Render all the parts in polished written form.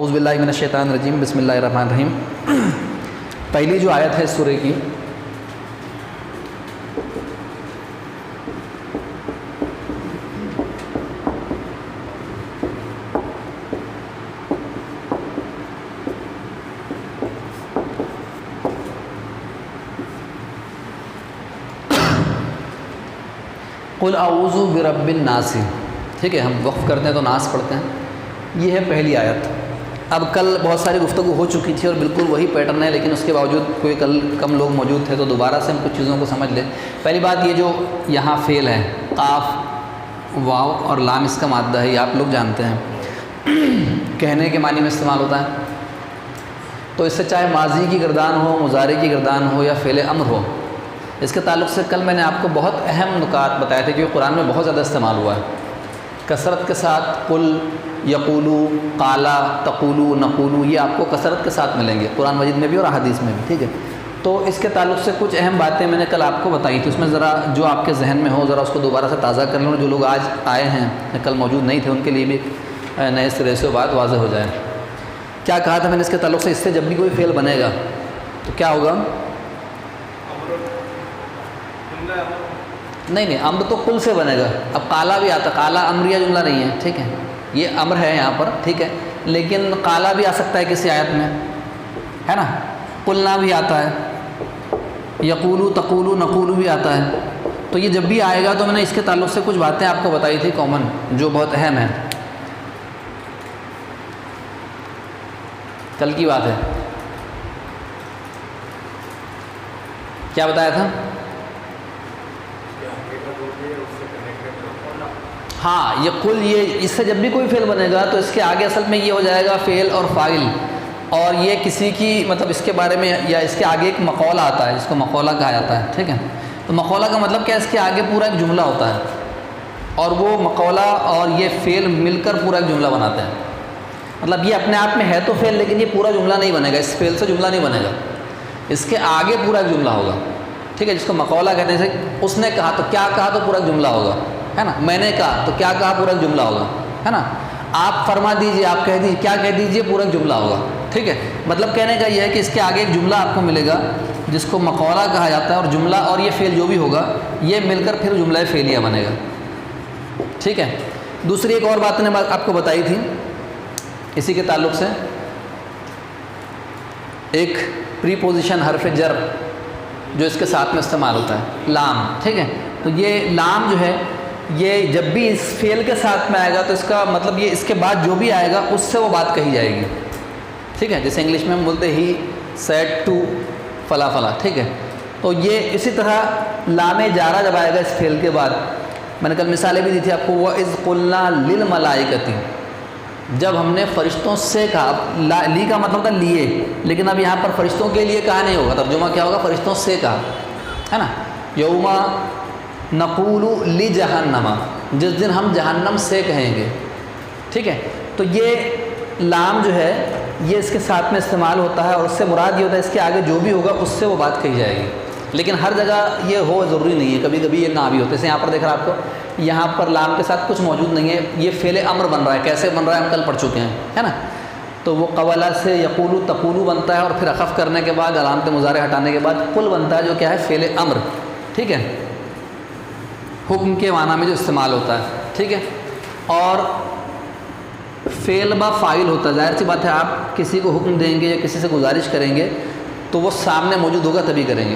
اعوذ باللہ من الشیطان الرجیم، بسم اللہ الرحمن الرحیم۔ پہلی جو آیت ہے اس سورہ کی، قل اعوذ برب الناس، ٹھیک ہے، ہم وقف کرتے ہیں تو ناس پڑھتے ہیں، یہ ہے پہلی آیت۔ اب کل بہت ساری گفتگو ہو چکی تھی اور بالکل وہی پیٹرن ہے، لیکن اس کے باوجود کوئی کل کم لوگ موجود تھے تو دوبارہ سے ہم کچھ چیزوں کو سمجھ لیں۔ پہلی بات، یہ جو یہاں فعل ہے، قاف واو اور لام اس کا مادہ ہے، یہ آپ لوگ جانتے ہیں، کہنے کے معنی میں استعمال ہوتا ہے، تو اس سے چاہے ماضی کی گردان ہو، مضارع کی گردان ہو یا فعل امر ہو، اس کے تعلق سے کل میں نے آپ کو بہت اہم نکات بتائے تھے کہ قرآن میں بہت زیادہ استعمال ہوا ہے کثرت کے ساتھ۔ قل، یقولو، قالا، تقولو، نقولو، یہ آپ کو کثرت کے ساتھ ملیں گے قرآن مجید میں بھی اور احادیث میں بھی، ٹھیک ہے۔ تو اس کے تعلق سے کچھ اہم باتیں میں نے کل آپ کو بتائی تھی، اس میں ذرا جو آپ کے ذہن میں ہو ذرا اس کو دوبارہ سے تازہ کر لیں، جو لوگ آج آئے ہیں کل موجود نہیں تھے ان کے لیے بھی نئے سرے سے بات واضح ہو جائے۔ کیا کہا تھا میں نے اس کے تعلق سے؟ اس سے جب بھی کوئی فعل بنے گا تو کیا ہوگا؟ نہیں، امر تو قل سے بنے گا۔ اب قالا بھی آتا، قالا امریہ جملہ نہیں ہے، ٹھیک ہے، یہ امر ہے یہاں پر، ٹھیک ہے، لیکن قالا بھی آ سکتا ہے کسی آیت میں، ہے نا، قلنا بھی آتا ہے، یقولو، تقولو، نقولو بھی آتا ہے۔ تو یہ جب بھی آئے گا تو میں نے اس کے تعلق سے کچھ باتیں آپ کو بتائی تھی کامن، جو بہت اہم ہیں، کل کی بات ہے۔ کیا بتایا تھا؟ ہاں، یہ قل، یہ اس سے جب بھی کوئی فعل بنے گا تو اس کے آگے اصل میں یہ ہو جائے گا فعل اور فاعل، اور یہ کسی کی مطلب اس کے بارے میں یا اس کے آگے ایک مقولہ آتا ہے جس کو مقولہ کہا جاتا ہے، ٹھیک ہے۔ تو مقولہ کا مطلب کیا ہے؟ اس کے آگے پورا ایک جملہ ہوتا ہے اور وہ مقولہ اور یہ فعل مل کر پورا ایک جملہ بناتے ہیں۔ مطلب یہ اپنے آپ میں ہے تو فعل، لیکن یہ پورا جملہ نہیں بنے گا، اس فعل سے جملہ نہیں بنے گا، اس کے آگے پورا ایک جملہ ہوگا، ٹھیک ہے، جس کو مقولہ کہتے ہیں۔ اس نے کہا تو کیا کہا تو پورا جملہ ہوگا، ہے نا، میں نے کہا تو کیا کہا پورا جملہ ہوگا، ہے نا، آپ فرما دیجئے، آپ کہہ دیجئے، کیا کہہ دیجئے، پورا جملہ ہوگا، ٹھیک ہے۔ مطلب کہنے کا یہ ہے کہ اس کے آگے ایک جملہ آپ کو ملے گا جس کو مقولہ کہا جاتا ہے، اور جملہ اور یہ فعل جو بھی ہوگا یہ مل کر پھر جملہ فعلیہ بنے گا، ٹھیک ہے۔ دوسری ایک اور بات نے آپ کو بتائی تھی اسی کے تعلق سے، ایک پری پوزیشن حرف جر جو اس کے ساتھ میں استعمال ہوتا ہے، لام، ٹھیک ہے۔ تو یہ لام جو ہے یہ جب بھی اس فعل کے ساتھ میں آئے گا تو اس کا مطلب یہ اس کے بعد جو بھی آئے گا اس سے وہ بات کہی جائے گی، ٹھیک ہے، جیسے انگلش میں ہم بولتے ہی سیڈ ٹو فلاں فلاں، ٹھیک ہے۔ تو یہ اسی طرح لام جارہ جب آئے گا اس فعل کے بعد، میں نے کل مثالیں بھی دی تھی آپ کو، وَإِذْ قُلْنَا لِلْمَلَائِكَةِ، جب ہم نے فرشتوں سے کہا، لی کا مطلب تھا لیے، لیکن اب یہاں پر فرشتوں کے لیے کہا نہیں ہوگا، ترجمہ کیا ہوگا؟ فرشتوں سے کہا، ہے نا، یوم نقول لجہنم، جس دن ہم جہنم سے کہیں گے، ٹھیک ہے۔ تو یہ لام جو ہے یہ اس کے ساتھ میں استعمال ہوتا ہے، اور اس سے مراد یہ ہوتا ہے اس کے آگے جو بھی ہوگا اس سے وہ بات کہی جائے گی، لیکن ہر جگہ یہ ہو ضروری نہیں ہے، کبھی کبھی یہ نہ بھی ہوتے ہیں۔ یہاں پر دیکھ رہا آپ کو، یہاں پر لام کے ساتھ کچھ موجود نہیں ہے، یہ فعل امر بن رہا ہے، کیسے بن رہا ہے ہم کل پڑھ چکے ہیں، ہے نا۔ تو وہ قولا سے یقولو تقولو بنتا ہے، اور پھر اخف کرنے کے بعد علامت مضارع ہٹانے کے بعد قل بنتا ہے، جو کیا ہے؟ فعل امر، ٹھیک ہے، حکم کے معنی میں جو استعمال ہوتا ہے، ٹھیک ہے۔ اور فعل با فاعل ہوتا ہے، ظاہر سی بات ہے، آپ کسی کو حکم دیں گے یا کسی سے گزارش کریں گے تو وہ سامنے موجود ہوگا تبھی کریں گے،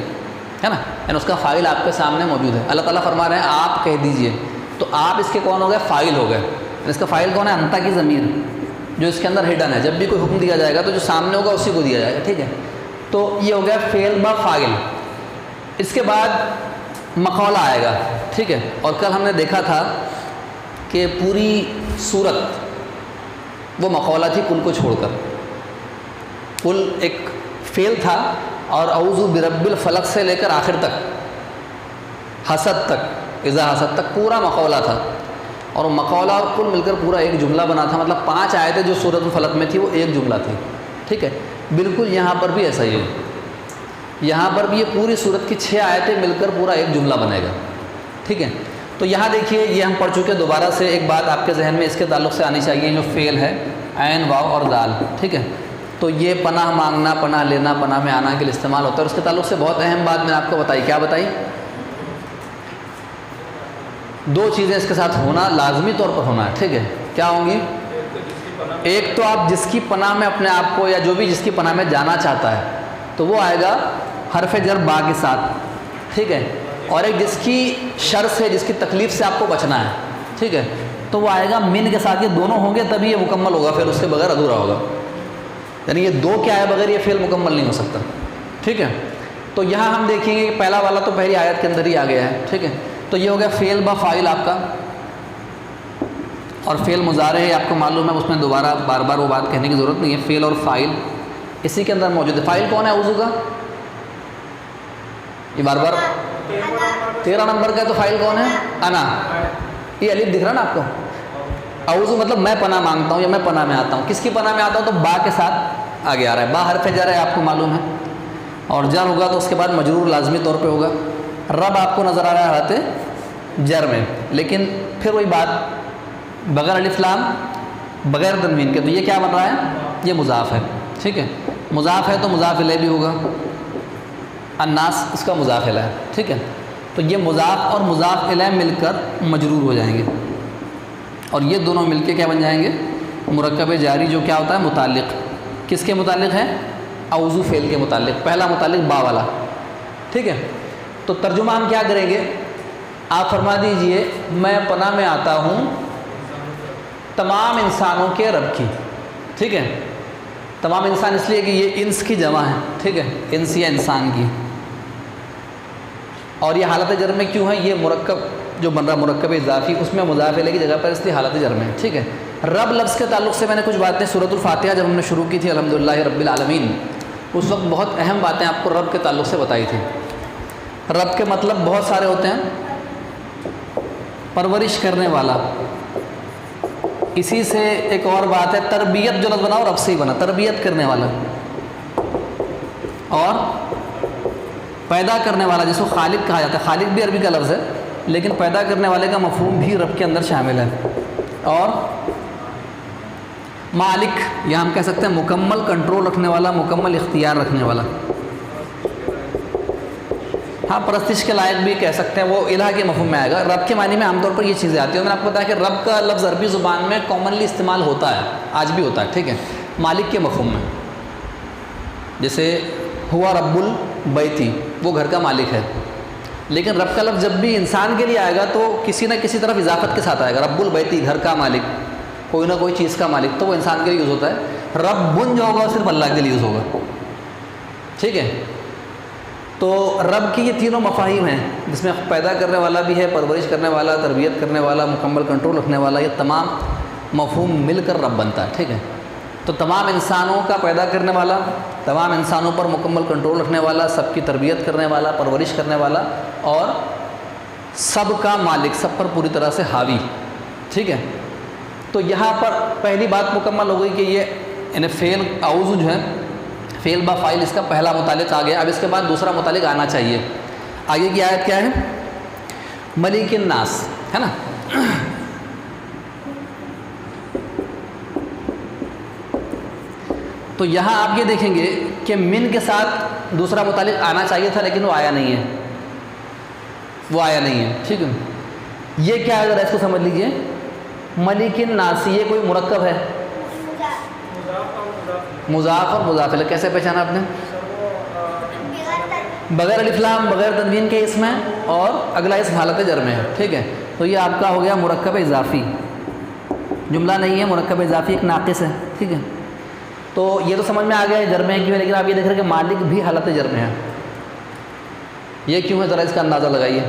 ہے نا، یعنی اس کا فاعل آپ کے سامنے موجود ہے۔ اللہ تعالیٰ فرما رہے ہیں آپ کہہ دیجئے، تو آپ اس کے کون ہو گئے؟ فاعل ہو گئے۔ اس کا فاعل کون ہے؟ انتا کی ضمیر جو اس کے اندر ہڈن ہے، جب بھی کوئی حکم دیا جائے گا تو جو سامنے ہوگا اسی کو دیا جائے گا، ٹھیک ہے۔ تو یہ ہو گیا فعل با فاعل۔ اس کے بعد مقولہ آئے گا، ٹھیک ہے، اور کل ہم نے دیکھا تھا کہ پوری صورت وہ مقولہ تھی قل کو چھوڑ کر۔ قل ایک فعل تھا، اور اعوذ برب الفلق سے لے کر آخر تک، حسد تک، اذا حسد تک پورا مقولہ تھا، اور مقولہ اور قل مل کر پورا ایک جملہ بنا تھا، مطلب 5 آیتیں جو سورۃ الفلق میں تھی وہ ایک جملہ تھی، ٹھیک ہے۔ بالکل یہاں پر بھی ایسا ہی ہے، یہاں پر بھی یہ پوری سورت کی 6 آیتیں مل کر پورا ایک جملہ بنے گا، ٹھیک ہے۔ تو یہاں دیکھیے یہ ہم پڑھ چکے، دوبارہ سے ایک بات آپ کے ذہن میں اس کے تعلق سے آنی چاہیے، جو فعل ہے عین واو اور دال، ٹھیک ہے، تو یہ پناہ مانگنا، پناہ لینا، پناہ میں آنا کے لیے استعمال ہوتا ہے، اور اس کے تعلق سے بہت اہم بات میں نے آپ کو بتائی، کیا بتائی؟ دو چیزیں اس کے ساتھ ہونا لازمی طور پر ہونا ہے، ٹھیک ہے، کیا ہوں گی؟ ایک تو آپ جس کی پناہ میں اپنے آپ کو، یا جو بھی جس کی پناہ میں جانا چاہتا ہے تو وہ آئے گا حرف جر با کے ساتھ، ٹھیک ہے، اور ایک جس کی شر سے، جس کی تکلیف سے آپ کو بچنا ہے، ٹھیک ہے، تو وہ آئے گا من کے ساتھ، یہ دونوں ہوں گے تبھی یہ مکمل ہوگا، پھر اس کے بغیر ادھورا ہوگا، یعنی یہ دو کیا ہے، بغیر یہ فعل مکمل نہیں ہو سکتا، ٹھیک ہے۔ تو یہاں ہم دیکھیں گے کہ پہلا والا تو پہلی آیت کے اندر ہی آ گیا ہے، ٹھیک ہے، تو یہ ہو گیا فعل با فاعل آپ کا، اور فعل مضارع ہے آپ کو معلوم ہے، اس میں دوبارہ بار بار وہ بات کہنے کی ضرورت نہیں ہے، فعل اور فاعل اسی کے اندر موجود ہے۔ فاعل کون ہے اعوذ کا؟ یہ بار بار 13 نمبر کا ہے، تو فاعل کون ہے؟ انا، یہ الف دکھ رہا نا آپ کو، اعوذ مطلب میں پناہ مانگتا ہوں یا میں پناہ میں آتا ہوں، کس کی پناہ میں آتا ہوں؟ تو با کے ساتھ آگے آ رہا ہے، با حرف جر ہے آپ کو معلوم ہے، اور جر ہوگا تو اس کے بعد مجرور لازمی طور پہ ہوگا۔ رب آپ کو نظر آ رہا ہے حالت جر میں، لیکن پھر وہی بات بغیر الف لام بغیر تنوین کے، تو یہ کیا بن رہا ہے؟ یہ مضاف ہے، ٹھیک ہے، مضاف ہے تو مضاف الیہ بھی ہوگا، الناس اس کا مضاف الیہ ہے، ٹھیک ہے، تو یہ مضاف اور مضاف الیہ مل کر مجرور ہو جائیں گے، اور یہ دونوں مل کے کیا بن جائیں گے؟ مرکب جاری، جو کیا ہوتا ہے؟ متعلق، کس کے متعلق ہے؟ اعوذ فعل کے متعلق، پہلا متعلق با والا، ٹھیک ہے۔ تو ترجمہ ہم کیا کریں گے؟ آپ فرما دیجئے میں پناہ میں آتا ہوں تمام انسانوں کے رب کی، ٹھیک ہے، تمام انسان اس لیے کہ یہ انس کی جمع ہے، ٹھیک ہے، انس یا انسان کی، اور یہ حالت جر میں کیوں ہے؟ یہ مرکب جو بن رہا مرکب اضافی، اس میں مضاف الیہ کی جگہ پر اس لیے حالت جر میں ہے، ٹھیک ہے۔ رب لفظ کے تعلق سے میں نے کچھ باتیں سورۃ الفاتحہ جب ہم نے شروع کی تھی الحمدللہ رب العالمین، اس وقت بہت اہم باتیں آپ کو رب کے تعلق سے بتائی تھی۔ رب کے مطلب بہت سارے ہوتے ہیں، پرورش کرنے والا، اسی سے ایک اور بات ہے تربیت، جو لفظ بنا رب سے ہی بنا، تربیت کرنے والا، اور پیدا کرنے والا جس کو خالق کہا جاتا ہے، خالق بھی عربی کا لفظ ہے لیکن پیدا کرنے والے کا مفہوم بھی رب کے اندر شامل ہے، اور مالک، یا ہم کہہ سکتے ہیں مکمل کنٹرول رکھنے والا، مکمل اختیار رکھنے والا، ہاں پرستش کے لائق بھی کہہ سکتے ہیں، وہ الہ کے مفہوم میں آئے گا۔ رب کے معنی میں عام طور پر یہ چیزیں آتی ہیں، میں نے آپ کو بتایا کہ رب کا لفظ عربی زبان میں کامنلی استعمال ہوتا ہے، آج بھی ہوتا ہے، ٹھیک ہے، مالک کے مفہوم میں، جیسے ہوا رب البیتی، وہ گھر کا مالک ہے، لیکن رب کا لفظ جب بھی انسان کے لیے آئے گا تو کسی نہ کسی طرف اضافت کے ساتھ آئے گا، رب البیتی گھر کا مالک، کوئی نہ کوئی چیز کا مالک، تو وہ انسان کے لیے یوز ہوتا ہے۔ رب جو ہوگا صرف اللہ کے لیے یوز ہوگا، ٹھیک ہے۔ تو رب کی یہ تینوں مفاہیم ہیں، جس میں پیدا کرنے والا بھی ہے، پرورش کرنے والا، تربیت کرنے والا، مکمل کنٹرول رکھنے والا، یہ تمام مفہوم مل کر رب بنتا ہے، ٹھیک ہے۔ تو تمام انسانوں کا پیدا کرنے والا، تمام انسانوں پر مکمل کنٹرول رکھنے والا، سب کی تربیت کرنے والا، پرورش کرنے والا، اور سب کا مالک، سب پر پوری طرح سے حاوی، ٹھیک ہے۔ تو یہاں پر پہلی بات مکمل ہو گئی کہ یہ یعنی فعل اعوذ جو ہے، فعل با فاعل، اس کا پہلا متعلق آ گیا، اب اس کے بعد دوسرا متعلق آنا چاہیے۔ آگے کی آیت کیا ہے؟ ملک الناس، ہے نا، تو یہاں آپ یہ دیکھیں گے کہ من کے ساتھ دوسرا متعلق آنا چاہیے تھا لیکن وہ آیا نہیں ہے، وہ آیا نہیں ہے، ٹھیک ہے۔ یہ کیا ہے ذرا اس کو سمجھ لیجئے، ملک الناس، یہ کوئی مرکب ہے، مضاف اور مضاف الیہ، کیسے پہچانا آپ نے؟ بغیر الف لام بغیر تنوین کے اس میں، اور اگلا اس حالت جر میں ہے، ٹھیک ہے۔ تو یہ آپ کا ہو گیا مرکب اضافی، جملہ نہیں ہے، مرکب اضافی ایک ناقص ہے، ٹھیک ہے۔ تو یہ تو سمجھ میں آ گیا جر میں کیوں ہے، لیکن آپ یہ دیکھ رہے ہیں کہ مالک بھی حالت جر میں ہے، یہ کیوں ہے ذرا اس کا اندازہ لگائیے۔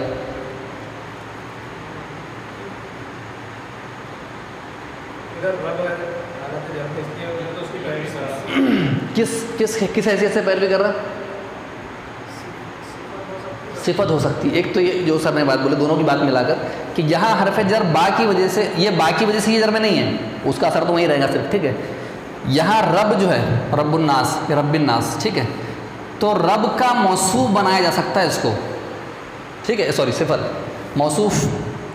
کس حیثیت سے پیروی کر رہا؟ صفت ہو سکتی ہے، ایک تو یہ جو سر نے بات بولے دونوں کی بات ملا کر کہ یہاں حرف جر با کی وجہ سے، یہ با کی وجہ سے یہ جر میں نہیں ہے، اس کا اثر تو وہیں رہے گا صرف، ٹھیک ہے۔ یہاں رب جو ہے رب الناس، رب الناس، ٹھیک ہے، تو رب کا موصوف بنایا جا سکتا ہے اس کو، ٹھیک ہے، سوری صفت، موصوف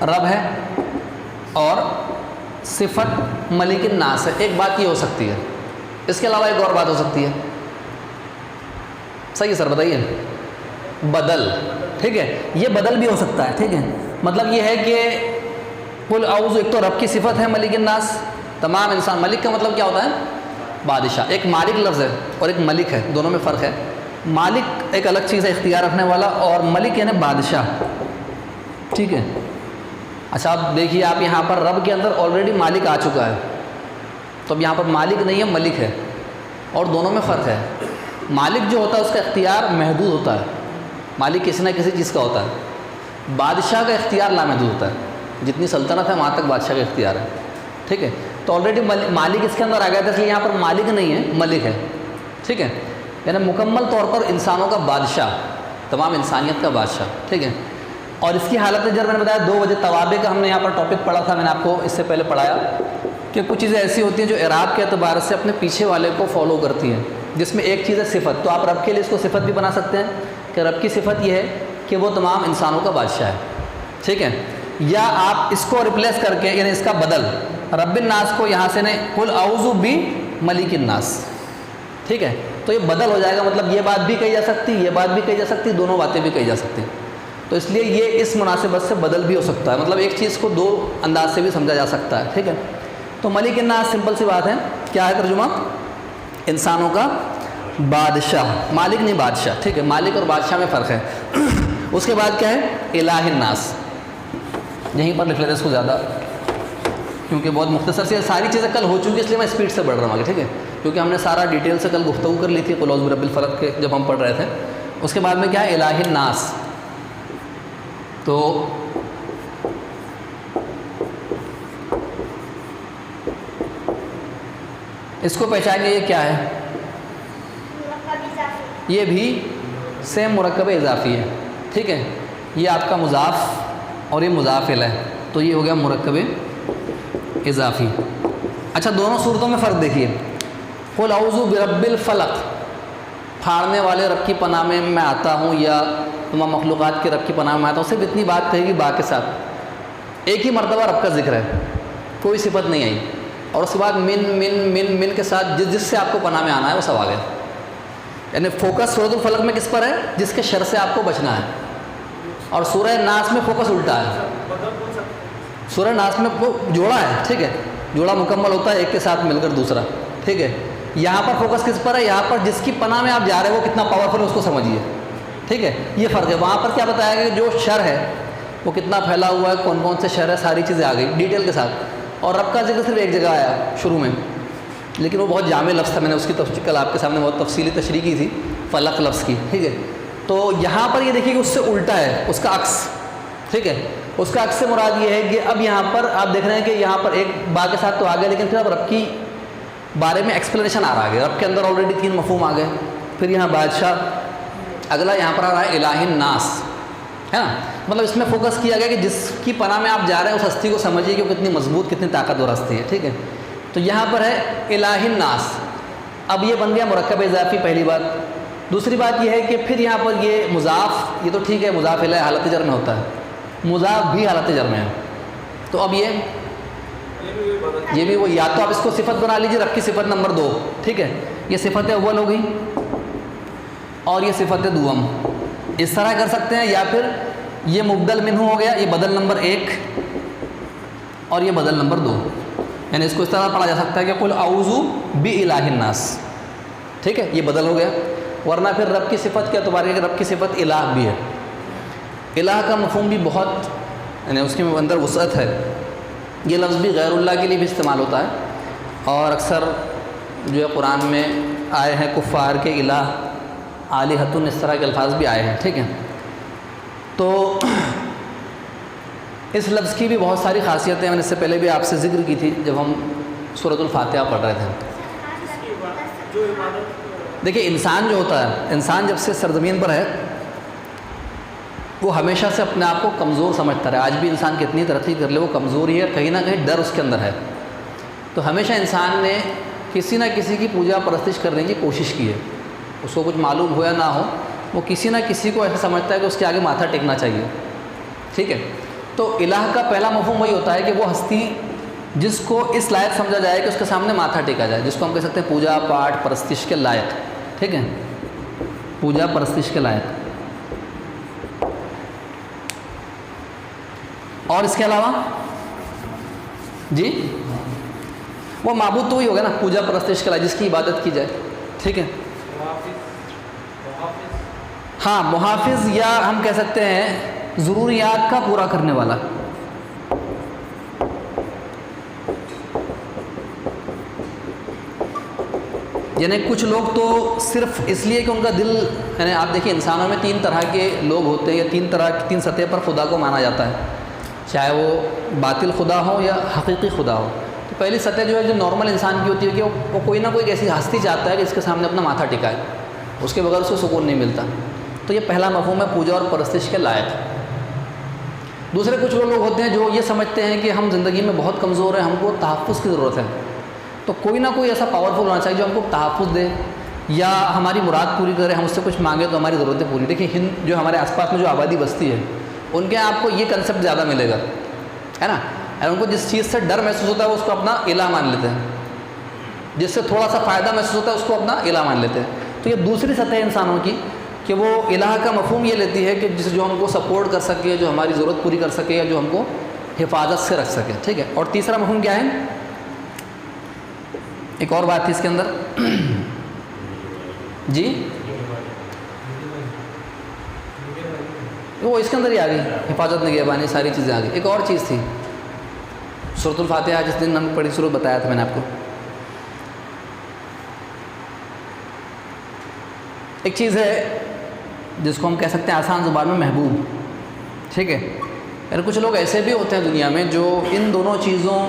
رب ہے اور صفت ملک الناس ہے، ایک بات یہ ہو سکتی ہے، اس کے علاوہ ایک اور بات ہو سکتی ہے، صحیح ہے سر بتائیے، بدل، ٹھیک ہے، یہ بدل بھی ہو سکتا ہے، ٹھیک ہے، مطلب یہ ہے کہ قل اعوذ، ایک تو رب کی صفت ہے ملک الناس، تمام انسان، ملک کا مطلب کیا ہوتا ہے؟ بادشاہ، ایک مالک لفظ ہے اور ایک ملک ہے، دونوں میں فرق ہے، مالک ایک الگ چیز ہے اختیار رکھنے والا، اور ملک یعنی بادشاہ، ٹھیک ہے۔ اچھا آپ دیکھیے، آپ یہاں پر رب کے اندر آلریڈی مالک آ چکا ہے، تو اب یہاں پر مالک نہیں ہے ملک ہے، اور دونوں میں فرق ہے، مالک جو ہوتا ہے اس کا اختیار محدود ہوتا ہے، مالک کسی نہ کسی چیز کا ہوتا ہے، بادشاہ کا اختیار لامحدود ہوتا ہے، جتنی سلطنت ہے وہاں تک بادشاہ کا اختیار ہے، ٹھیک ہے، تو آلریڈی مالک اس کے اندر آ گیا تھا، اس لیے یہاں پر مالک نہیں ہے ملک ہے، ٹھیک ہے، یعنی مکمل طور پر انسانوں کا بادشاہ، تمام انسانیت کا بادشاہ، ٹھیک ہے۔ اور اس کی حالت جب میں نے بتایا 2 وجہ توابع کا ہم نے یہاں پر ٹاپک پڑھا تھا، میں نے آپ کو اس سے پہلے پڑھایا کہ کچھ چیزیں ایسی ہوتی ہیں جو اعراب کے اعتبار سے اپنے پیچھے والے کو فالو کرتی ہیں، جس میں ایک چیز ہے صفت، تو آپ رب کے لیے اس کو صفت بھی بنا سکتے ہیں کہ رب کی صفت یہ ہے کہ وہ تمام انسانوں کا بادشاہ ہے، ٹھیک ہے، یا آپ اس کو ریپلیس کر کے یعنی اس کا بدل رب الناس کو یہاں سے نہیں قل اعوذ بملک الناس، ٹھیک ہے، تو یہ بدل ہو جائے گا، مطلب یہ بات بھی کہی جا سکتی، یہ بات بھی کہی جا سکتی، دونوں باتیں بھی کہی جا سکتی، تو اس لیے یہ اس مناسبت سے بدل بھی ہو سکتا ہے، مطلب ایک چیز کو 2 انداز سے بھی سمجھا جا سکتا ہے، ٹھیک ہے۔ تو ملک الناس سمپل سی بات ہے، کیا ہے ترجمہ؟ انسانوں کا بادشاہ، مالک نہیں بادشاہ، ٹھیک ہے، مالک اور بادشاہ میں فرق ہے۔ اس کے بعد کیا ہے؟ الہ الناس، یہیں پر لکھ لیتے اس کو زیادہ، کیونکہ بہت مختصر سے ساری چیزیں کل ہو چکی، اس لیے میں اسپیڈ سے بڑھ رہا ہوں آگے، ٹھیک ہے، کیونکہ ہم نے سارا ڈیٹیل سے کل گفتگو کر لی تھی قل اعوذ برب الفلق کے جب ہم پڑھ رہے تھے۔ اس کے بعد میں کیا ہے؟ الہ الناس، تو اس کو پہچانیے یہ کیا ہے؟ یہ بھی سیم مرکب اضافی ہے، ٹھیک ہے، یہ آپ کا مضاف اور یہ مضاف الیہ، تو یہ ہو گیا مرکب اضافی۔ اچھا دونوں صورتوں میں فرق دیکھیے، قل اعوذ برب الفلق، پھاڑنے والے رب کی پناہ میں میں آتا ہوں، یا تمام مخلوقات کے رب کی پناہ میں آتا ہوں، صرف اتنی بات کہے گی با کے ساتھ، ایک ہی مرتبہ رب کا ذکر ہے، کوئی صفت نہیں آئی، اور اس کے بعد من من من من کے ساتھ جس سے آپ کو پناہ میں آنا ہے وہ سب آ گیا، یعنی فوکس سورۃ الفلق میں کس پر ہے؟ جس کے شر سے آپ کو بچنا ہے، اور سورہ ناس میں فوکس الٹا ہے، سورہ ناس میں وہ جوڑا ہے، ٹھیک ہے، جوڑا مکمل ہوتا ہے ایک کے ساتھ مل کر دوسرا، ٹھیک ہے، یہاں پر فوکس کس پر ہے؟ یہاں پر جس کی پناہ میں آپ جا رہے ہو وہ کتنا پاورفل ہے اس کو سمجھیے، ٹھیک ہے، یہ فرق ہے۔ وہاں پر کیا بتایا گیا کہ جو شر ہے وہ کتنا پھیلا ہوا ہے، کون کون سے شر ہے، ساری چیزیں آ گئی ڈیٹیل کے ساتھ، اور رب کا ذکر صرف ایک جگہ آیا شروع میں، لیکن وہ بہت جامع لفظ تھا، میں نے اس کی کل آپ کے سامنے بہت تفصیلی تشریح کی تھی فلق لفظ کی، ٹھیک ہے، تو یہاں پر یہ دیکھیے کہ اس سے الٹا ہے، اس کا عکس، ٹھیک ہے، اس کا عکس سے مراد یہ ہے کہ اب یہاں پر آپ دیکھ رہے ہیں کہ یہاں پر ایک با کے ساتھ تو آ گیا، لیکن پھر اب رب کی بارے میں ایکسپلینیشن آ رہا ہے، رب کے اندر آلریڈی 3 مفہوم آ گئے، پھر یہاں بادشاہ، اگلا یہاں پر آ رہا ہے الہ الناس، ہے نا، مطلب اس میں فوکس کیا گیا کہ جس کی پناہ میں آپ جا رہے ہیں اس ہستی کو سمجھیے کہ وہ کتنی مضبوط کتنی طاقتور ہستی ہے، ٹھیک ہے، تو یہاں پر ہے الہ الناس، اب یہ بن گیا مرکب اضافی، پہلی بات۔ دوسری بات یہ ہے کہ پھر یہاں پر یہ مضاف، یہ تو ٹھیک ہے مضاف الیہ حالت جر میں ہوتا ہے، مضاف بھی حالت جر میں ہے، تو اب یہ بھی وہ، یا تو آپ اس کو صفت بنا لیجیے، رب کی صفت نمبر 2، ٹھیک ہے، یہ صفت اول ہو گئی اور یہ صفت دوم، اس طرح کر سکتے ہیں، یا پھر یہ مبدل منہ ہو گیا، یہ بدل نمبر 1 اور یہ بدل نمبر 2، یعنی اس کو اس طرح پڑھا جا سکتا ہے کہ قل اعوذ بالہ الناس، ٹھیک ہے، یہ بدل ہو گیا، ورنہ پھر رب کی صفت کے اعتبار کہ رب کی صفت الہ بھی ہے، الہ کا مفہوم بھی بہت، یعنی اس کے اندر وسعت ہے، یہ لفظ بھی غیر اللہ کے لیے بھی استعمال ہوتا ہے، اور اکثر جو ہے قرآن میں آئے ہیں کفار کے الہ آلہۃ، اس طرح کے الفاظ بھی آئے ہیں، ٹھیک ہے، تو اس لفظ کی بھی بہت ساری خاصیتیں میں نے اس سے پہلے بھی آپ سے ذکر کی تھی جب ہم سورۃ الفاتحہ پڑھ رہے تھے۔ دیکھیے انسان جو ہوتا ہے، انسان جب سے سرزمین پر ہے وہ ہمیشہ سے اپنے آپ کو کمزور سمجھتا رہا، آج بھی انسان کتنی ترقی کر لے وہ کمزور ہی ہے، کہیں نہ کہیں ڈر اس کے اندر ہے، تو ہمیشہ انسان نے کسی نہ کسی کی پوجا پرستش کرنے کی کوشش کی ہے، اس کو کچھ معلوم ہو یا نہ ہو، وہ کسی نہ کسی کو ایسا سمجھتا ہے کہ اس کے آگے ماتھا ٹیکنا چاہیے، ٹھیک ہے، تو الہ کا پہلا مفہوم وہی ہوتا ہے کہ وہ ہستی جس کو اس لائق سمجھا جائے کہ اس کے سامنے ماتھا ٹیکا جائے، جس کو ہم کہہ سکتے ہیں پوجا پاٹ پرستش کے لائق، ٹھیک ہے، پوجا پرستش کے لائق۔ اور اس کے علاوہ جی وہ معبود تو وہی ہوگا نا، پوجا پرستش کے لائق جس کی عبادت کی جائے، ٹھیک ہے۔ ہاں محافظ، یا ہم کہہ سکتے ہیں ضروریات کا پورا کرنے والا۔ یعنی کچھ لوگ تو صرف اس لیے کہ ان کا دل، یعنی آپ دیکھیں انسانوں میں 3 طرح کے لوگ ہوتے ہیں، یا 3 سطح پر خدا کو مانا جاتا ہے، چاہے وہ باطل خدا ہو یا حقیقی خدا ہو۔ تو پہلی سطح جو ہے جو نارمل انسان کی ہوتی ہے کہ وہ کوئی نہ کوئی ایسی ہستی چاہتا ہے کہ اس کے سامنے اپنا ماتھا ٹکائے، اس کے بغیر اس کو سکون نہیں ملتا۔ تو یہ پہلا مفہوم ہے پوجا اور پرستش کے لائق۔ دوسرے کچھ لوگ ہوتے ہیں جو یہ سمجھتے ہیں کہ ہم زندگی میں بہت کمزور ہیں، ہم کو تحفظ کی ضرورت ہے، تو کوئی نہ کوئی ایسا پاورفل ہونا چاہیے جو ہم کو تحفظ دے یا ہماری مراد پوری کرے، ہم اس سے کچھ مانگے تو ہماری ضرورتیں پوری۔ دیکھیں ہند جو ہمارے آس پاس میں جو آبادی بستی ہے، ان کے آپ کو یہ کنسیپٹ زیادہ ملے گا، ہے نا، اور ان کو جس چیز سے ڈر محسوس ہوتا ہے وہ اس کو اپنا الہ مان لیتے ہیں، جس سے تھوڑا سا فائدہ محسوس ہوتا ہے اس کو اپنا الہ مان لیتے ہیں۔ تو یہ دوسری سطح ہے انسانوں کی کہ وہ الہ کا مفہوم یہ لیتی ہے کہ جو ہم کو سپورٹ کر سکے، جو ہماری ضرورت پوری کر سکے، یا جو ہم کو حفاظت سے رکھ سکے، ٹھیک ہے۔ اور تیسرا مفہوم کیا ہے؟ ایک اور بات تھی اس کے اندر جی، وہ اس کے اندر ہی آ گئی، حفاظت نگہبانی ساری چیزیں آ گئی۔ ایک اور چیز تھی سورۃ الفاتحہ، جس دن ہم پڑھی سورۃ بتایا تھا میں نے آپ کو، ایک چیز ہے جس کو ہم کہہ سکتے ہیں آسان زبان میں محبوب، ٹھیک ہے۔ یعنی کچھ لوگ ایسے بھی ہوتے ہیں دنیا میں جو ان دونوں چیزوں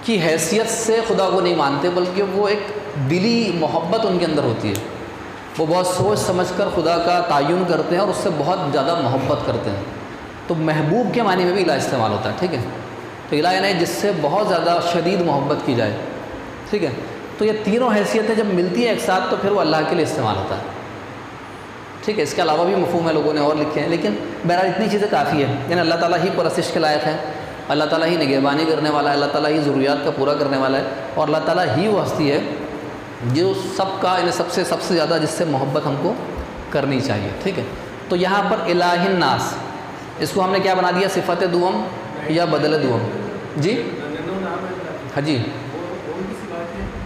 کی حیثیت سے خدا کو نہیں مانتے، بلکہ وہ ایک دلی محبت ان کے اندر ہوتی ہے، وہ بہت سوچ سمجھ کر خدا کا تعین کرتے ہیں اور اس سے بہت زیادہ محبت کرتے ہیں۔ تو محبوب کے معنی میں بھی الہ استعمال ہوتا ہے، ٹھیک ہے۔ تو الہ یعنی جس سے بہت زیادہ شدید محبت کی جائے، ٹھیک ہے۔ تو یہ تینوں حیثیتیں جب ملتی ہیں ایک ساتھ تو پھر وہ اللہ کے لیے استعمال ہوتا ہے، ٹھیک ہے۔ اس کے علاوہ بھی مفہوم ہے، لوگوں نے اور لکھے ہیں، لیکن بہرحال اتنی چیزیں کافی ہے۔ یعنی اللہ تعالیٰ ہی پرستش کے لائق ہے، اللہ تعالیٰ ہی نگہبانی کرنے والا ہے، اللہ تعالیٰ ہی ضروریات کا پورا کرنے والا ہے، اور اللہ تعالیٰ ہی وہ ہستی ہے جو سب کا، یعنی سب سے زیادہ جس سے محبت ہم کو کرنی چاہیے، ٹھیک ہے۔ تو یہاں پر الہ الناس، اس کو ہم نے کیا بنا دیا؟ صفت دوم یا بدل دوم؟ جی ہاں جی،